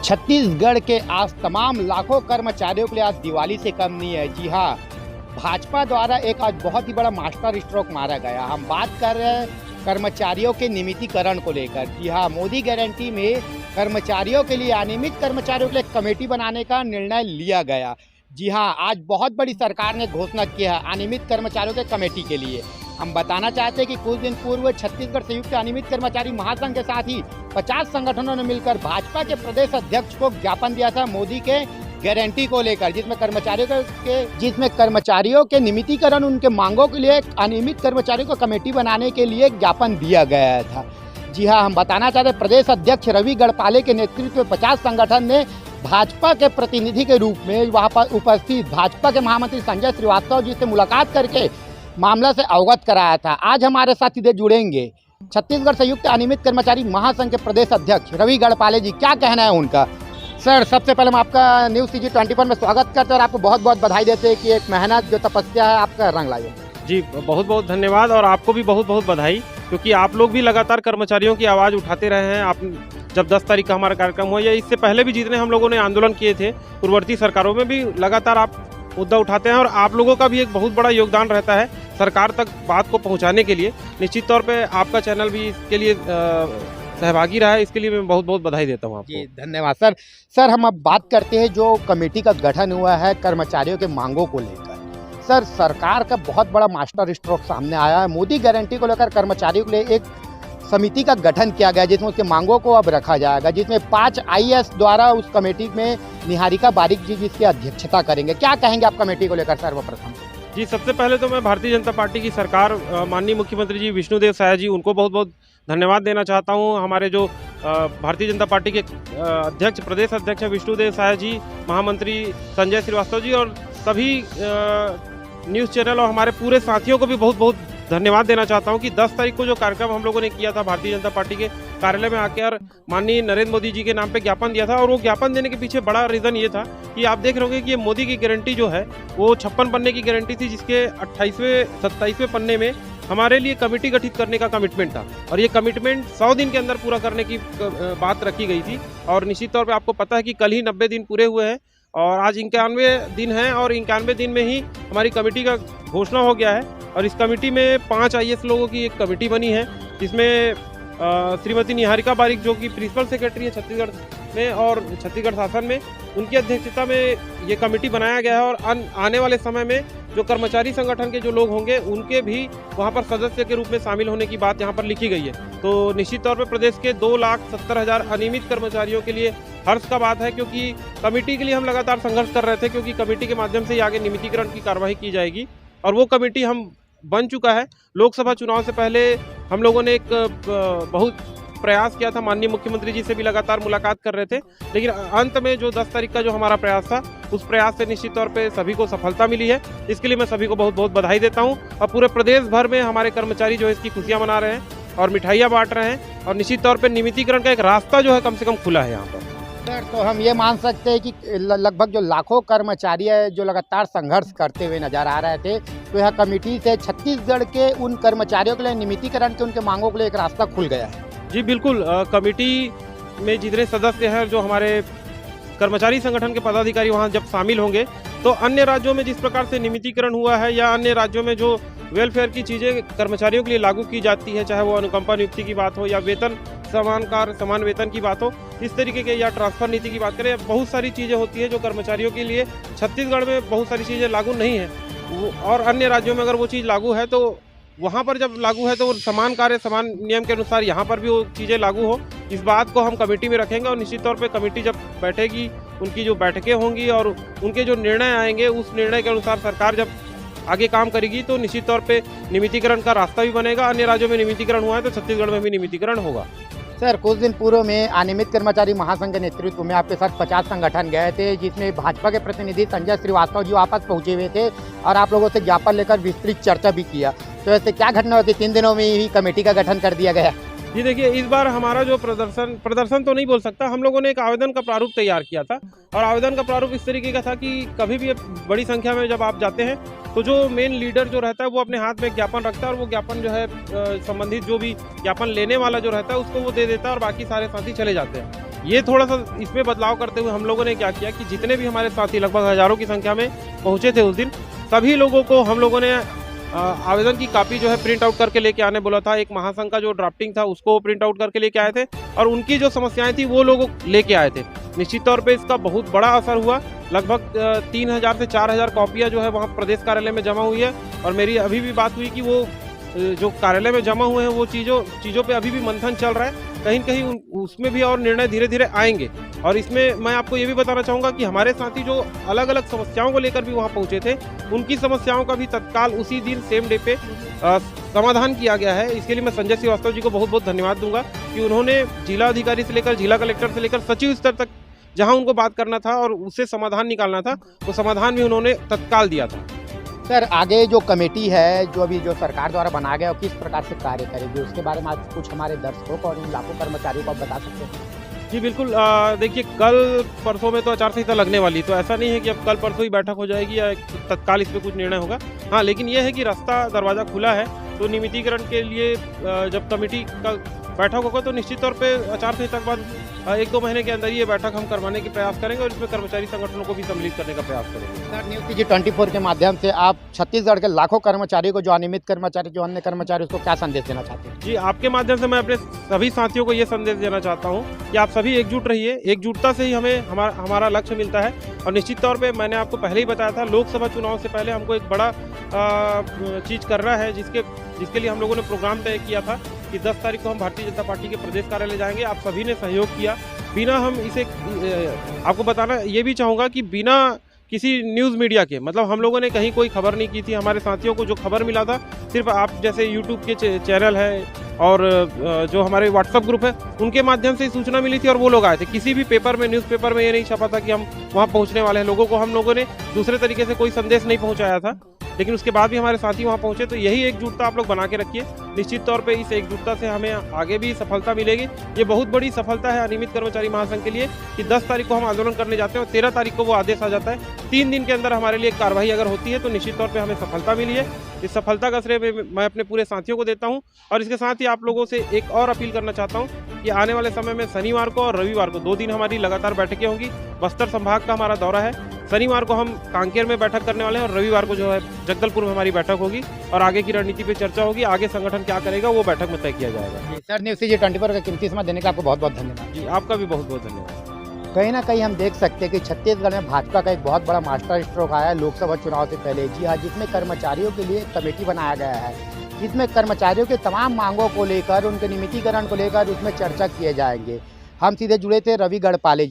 छत्तीसगढ़ के आज तमाम लाखों कर्मचारियों के लिए आज दिवाली से कम नहीं है। जी हाँ, भाजपा द्वारा एक आज बहुत ही बड़ा मास्टर स्ट्रोक मारा गया। हम बात कर रहे हैं कर्मचारियों के नियमितीकरण को लेकर। जी हाँ, मोदी गारंटी में कर्मचारियों के लिए, अनियमित कर्मचारियों के लिए कमेटी बनाने का निर्णय लिया गया। जी हाँ, आज बहुत बड़ी सरकार ने घोषणा किया है अनियमित कर्मचारियों के कमेटी के लिए। हम बताना चाहते हैं कि कुछ दिन पूर्व छत्तीसगढ़ संयुक्त अनियमित कर्मचारी महासंघ के साथ ही 50 संगठनों ने मिलकर भाजपा के प्रदेश अध्यक्ष को ज्ञापन दिया था मोदी के गारंटी को लेकर, जिसमें कर्मचारियों के नियमितीकरण, उनके मांगों के लिए अनियमित कर्मचारियों को कमेटी बनाने के लिए ज्ञापन दिया गया था। जी हाँ, हम बताना चाहते हैं प्रदेश अध्यक्ष रवि गढ़पाले के नेतृत्व में 50 संगठन ने भाजपा के प्रतिनिधि के रूप में वहाँ पर उपस्थित भाजपा के महामंत्री संजय श्रीवास्तव जी से मुलाकात करके मामला से अवगत कराया था। आज हमारे साथ सीधे जुड़ेंगे छत्तीसगढ़ संयुक्त अनियमित कर्मचारी महासंघ के प्रदेश अध्यक्ष रवि गढ़पाले जी। क्या कहना है उनका? सर, सबसे पहले हम आपका न्यूज़ CG 24 में स्वागत करते हैं और आपको बहुत बहुत बधाई देते हैं कि एक मेहनत जो तपस्या है आपका रंग लाई। जी, बहुत बहुत धन्यवाद और आपको भी बहुत बहुत बधाई, क्योंकि आप लोग भी लगातार कर्मचारियों की आवाज़ उठाते रहे हैं। आप जब 10 तारीख का हमारा कार्यक्रम हुआ या इससे पहले भी जितने हम लोगों ने आंदोलन किए थे पूर्ववर्ती सरकारों में भी लगातार आप मुद्दा उठाते हैं और आप लोगों का भी एक बहुत बड़ा योगदान रहता है सरकार तक बात को पहुंचाने के लिए। निश्चित तौर पे आपका चैनल भी इसके लिए सहभागी रहा है, इसके लिए मैं बहुत बहुत बधाई देता हूं आपको। जी धन्यवाद सर। सर, हम अब बात करते हैं जो कमेटी का गठन हुआ है कर्मचारियों के मांगों को लेकर। सर, सरकार का बहुत बड़ा मास्टर स्ट्रोक सामने आया है। मोदी गारंटी को लेकर कर्मचारियों के लिए एक समिति का गठन किया गया जिसमें उसके मांगों को अब रखा जाएगा, जिसमें 5 IAS द्वारा उस कमेटी में निहारिका बारिक जी जिसकी अध्यक्षता करेंगे। क्या कहेंगे आप कमेटी को लेकर सर्वप्रथम? जी, सबसे पहले तो मैं भारतीय जनता पार्टी की सरकार, माननीय मुख्यमंत्री जी विष्णुदेव साय जी, उनको बहुत बहुत धन्यवाद देना चाहता हूं। हमारे जो भारतीय जनता पार्टी के अध्यक्ष, प्रदेश अध्यक्ष विष्णुदेव साय जी, महामंत्री संजय श्रीवास्तव जी और सभी न्यूज़ चैनल और हमारे पूरे साथियों को भी बहुत बहुत धन्यवाद देना चाहता हूं कि 10 तारीख को जो कार्यक्रम हम लोगों ने किया था भारतीय जनता पार्टी के कार्यालय में आकर माननीय नरेंद्र मोदी जी के नाम पे ज्ञापन दिया था। और वो ज्ञापन देने के पीछे बड़ा रीज़न ये था कि आप देख रहे होंगे कि ये मोदी की गारंटी जो है वो 56 पन्ने की गारंटी थी, जिसके 28वें 27वें पन्ने में हमारे लिए कमेटी गठित करने का कमिटमेंट था और ये कमिटमेंट 100 दिन के अंदर पूरा करने की बात रखी गई थी। और निश्चित तौर पर आपको पता है कि कल ही 90 दिन पूरे हुए हैं और आज 91 दिन हैं और 91 दिन में ही हमारी कमेटी का घोषणा हो गया है। और इस कमेटी में 5 IAS लोगों की एक कमेटी बनी है, जिसमें श्रीमती निहारिका बारिक जो कि प्रिंसिपल सेक्रेटरी है छत्तीसगढ़ में और छत्तीसगढ़ शासन में, उनकी अध्यक्षता में ये कमेटी बनाया गया है। और आने वाले समय में जो कर्मचारी संगठन के जो लोग होंगे उनके भी वहाँ पर सदस्य के रूप में शामिल होने की बात यहाँ पर लिखी गई है। तो निश्चित तौर पर प्रदेश के 2,70,000 अनियमित कर्मचारियों के लिए हर्ष का बात है, क्योंकि कमेटी के लिए हम लगातार संघर्ष कर रहे थे, क्योंकि कमेटी के माध्यम से ही आगे नियमितीकरण की कार्रवाई की जाएगी और वो कमेटी हम बन चुका है। लोकसभा चुनाव से पहले हम लोगों ने एक बहुत प्रयास किया था, माननीय मुख्यमंत्री जी से भी लगातार मुलाकात कर रहे थे, लेकिन अंत में जो 10 तारीख का जो हमारा प्रयास था उस प्रयास से निश्चित तौर पे सभी को सफलता मिली है। इसके लिए मैं सभी को बहुत बहुत बधाई देता हूं और पूरे प्रदेश भर में हमारे कर्मचारी जो है इसकी खुशियां मना रहे हैं और मिठाइयाँ बांट रहे हैं और निश्चित तौर पर नियमितीकरण का एक रास्ता जो है कम से कम खुला है यहाँ पर। सर, तो हम ये मान सकते हैं कि लगभग जो लाखों कर्मचारी है जो लगातार संघर्ष करते हुए नजर आ रहे थे, तो यह कमेटी से छत्तीसगढ़ के उन कर्मचारियों के लिए नियमितीकरण के उनके मांगों के लिए एक रास्ता खुल गया है। जी बिल्कुल, कमेटी में जितने सदस्य हैं जो हमारे कर्मचारी संगठन के पदाधिकारी वहां जब शामिल होंगे तो अन्य राज्यों में जिस प्रकार से नियमितीकरण हुआ है या अन्य राज्यों में जो वेलफेयर की चीज़ें कर्मचारियों के लिए लागू की जाती है, चाहे वो अनुकंपा नियुक्ति की बात हो या वेतन समान कार्य समान वेतन की बात हो, इस तरीके के, या ट्रांसफर नीति की बात करें, बहुत सारी चीज़ें होती है जो कर्मचारियों के लिए छत्तीसगढ़ में बहुत सारी चीज़ें लागू नहीं है और अन्य राज्यों में अगर वो चीज़ लागू है तो वहाँ पर जब लागू है तो समान कार्य समान नियम के अनुसार यहाँ पर भी वो चीज़ें लागू हो, इस बात को हम कमेटी में रखेंगे। और निश्चित तौर पे कमेटी जब बैठेगी, उनकी जो बैठकें होंगी और उनके जो निर्णय आएंगे उस निर्णय के अनुसार सरकार जब आगे काम करेगी तो निश्चित तौर पे नियमितीकरण का रास्ता भी बनेगा। अन्य राज्यों में नियमितीकरण हुआ है तो छत्तीसगढ़ में भी नियमितीकरण होगा। सर, कुछ दिन पूर्व में अनियमित कर्मचारी महासंघ के नेतृत्व में आपके साथ 50 संगठन गए थे, जिसमें भाजपा के प्रतिनिधि संजय श्रीवास्तव जी वापस पहुंचे हुए थे और आप लोगों से ज्ञापन लेकर विस्तृत चर्चा भी किया। तो ऐसे क्या घटना होती, 3 दिनों में ही कमेटी का गठन कर दिया गया? जी देखिए, इस बार हमारा जो प्रदर्शन तो नहीं बोल सकता, हम लोगों ने एक आवेदन का प्रारूप तैयार किया था और आवेदन का प्रारूप इस तरीके का था कि कभी भी बड़ी संख्या में जब आप जाते हैं तो जो मेन लीडर जो रहता है वो अपने हाथ में एक ज्ञापन रखता है और वो ज्ञापन जो है संबंधित जो भी ज्ञापन लेने वाला जो रहता है उसको वो दे देता है और बाकी सारे साथी चले जाते हैं। ये थोड़ा सा इसमें बदलाव करते हुए हम लोगों ने क्या किया कि जितने भी हमारे साथी लगभग हज़ारों की संख्या में पहुंचे थे उस दिन, सभी लोगों को हम लोगों ने आवेदन की कॉपी जो है प्रिंट आउट करके लेके आने बोला था। एक महासंघ का जो ड्राफ्टिंग था उसको प्रिंट आउट करके लेके आए थे और उनकी जो समस्याएं थी वो लोग लेके आए थे। निश्चित तौर पे इसका बहुत बड़ा असर हुआ। लगभग 3000 से 4000 कॉपियां जो है वहाँ प्रदेश कार्यालय में जमा हुई है और मेरी अभी भी बात हुई कि वो जो कार्यालय में जमा हुए हैं वो चीज़ों पे अभी भी मंथन चल रहा है। कहीं न कहीं उसमें भी और निर्णय धीरे धीरे आएंगे। और इसमें मैं आपको ये भी बताना चाहूँगा कि हमारे साथी जो अलग अलग समस्याओं को लेकर भी वहाँ पहुँचे थे, उनकी समस्याओं का भी तत्काल उसी दिन सेम डे पे समाधान किया गया है। इसके लिए मैं संजय श्रीवास्तव जी को बहुत बहुत धन्यवाद दूंगा कि उन्होंने जिला अधिकारी से लेकर जिला कलेक्टर से लेकर सचिव स्तर तक जहां उनको बात करना था और उससे समाधान निकालना था, तो समाधान भी उन्होंने तत्काल दिया था। सर, आगे जो कमेटी है जो अभी जो सरकार द्वारा बनाया गया, किस प्रकार से कार्य करेगी, उसके बारे में आज कुछ हमारे दर्शकों को और उन लाखों कर्मचारियों को आप बता सकते हैं? जी बिल्कुल। देखिए, कल परसों में तो आचार संहिता लगने वाली, तो ऐसा नहीं है कि अब कल परसों ही बैठक हो जाएगी या तत्काल इस पर कुछ निर्णय होगा। हाँ, लेकिन यह है कि रास्ता दरवाज़ा खुला है, तो नियमितीकरण के लिए जब कमेटी का बैठक होगा तो निश्चित तौर पे आचार संहिता के बाद 1-2 महीने के अंदर ये बैठक हम करवाने के प्रयास करेंगे और इसमें कर्मचारी संगठनों को भी सम्मिलित करने का प्रयास करेंगे। सर, न्यूज़ जी 24 के माध्यम से आप छत्तीसगढ़ के लाखों कर्मचारियों को, जो अनियमित कर्मचारी, जो अन्य कर्मचारी, उसको क्या संदेश देना चाहते हैं? जी, आपके माध्यम से मैं अपने सभी साथियों को ये संदेश देना चाहता हूँ कि आप सभी एकजुट रहिए। एकजुटता से ही हमें हमारा लक्ष्य मिलता है। और निश्चित तौर पे मैंने आपको पहले ही बताया था, लोकसभा चुनाव से पहले हमको एक बड़ा चीज़ करना है, जिसके लिए हम लोगों ने प्रोग्राम तय किया था कि 10 तारीख को हम भारतीय जनता पार्टी के प्रदेश कार्यालय जाएंगे। आप सभी ने सहयोग किया। बिना हम इसे आपको बताना ये भी चाहूँगा कि बिना किसी न्यूज़ मीडिया के, मतलब हम लोगों ने कहीं कोई खबर नहीं की थी। हमारे साथियों को जो खबर मिला था सिर्फ आप जैसे यूट्यूब के चैनल है और जो हमारे व्हाट्सएप ग्रुप है उनके माध्यम से सूचना मिली थी और वो लोग आए थे। किसी भी पेपर में, न्यूज़पेपर में ये नहीं छपा था कि हम वहाँ पहुँचने वाले हैं। लोगों को हम लोगों ने दूसरे तरीके से कोई संदेश नहीं पहुँचाया था, लेकिन उसके बाद भी हमारे साथी वहाँ पहुँचे। तो यही एकजुटता आप लोग बना के रखिए। निश्चित तौर पे इस एकजुटता से हमें आगे भी सफलता मिलेगी। ये बहुत बड़ी सफलता है अनियमित कर्मचारी महासंघ के लिए कि 10 तारीख को हम आंदोलन करने जाते हैं और 13 तारीख को वो आदेश आ जाता है। 3 दिन के अंदर हमारे लिए कार्रवाई अगर होती है तो निश्चित तौर पे हमें सफलता मिली है। इस सफलता का श्रेय मैं अपने पूरे साथियों को देता हूँ। और इसके साथ ही आप लोगों से एक और अपील करना चाहता हूँ कि आने वाले समय में शनिवार को और रविवार को 2 दिन हमारी लगातार बैठकें होंगी। बस्तर संभाग का हमारा दौरा है। शनिवार को हम कांकेर में बैठक करने वाले हैं और रविवार को जो है जगदलपुर में हमारी बैठक होगी और आगे की रणनीति पे चर्चा होगी। आगे संगठन क्या करेगा वो बैठक में तय किया जाएगा। सर, न्यूज़ जी 24 का कीमती समय देने का आपको बहुत बहुत धन्यवाद। जी, आपका भी बहुत बहुत धन्यवाद। कहीं ना कहीं हम देख सकते हैं कि छत्तीसगढ़ में भाजपा का एक बहुत बड़ा मास्टर स्ट्रोक आया है लोकसभा चुनाव से पहले। जी हाँ, जिसमें कर्मचारियों के लिए कमेटी बनाया गया है, जिसमें कर्मचारियों के तमाम मांगों को लेकर, उनके नियमितीकरण को लेकर उसमें चर्चा किए जाएंगे। हम सीधे जुड़े थे रवि गढ़पाले।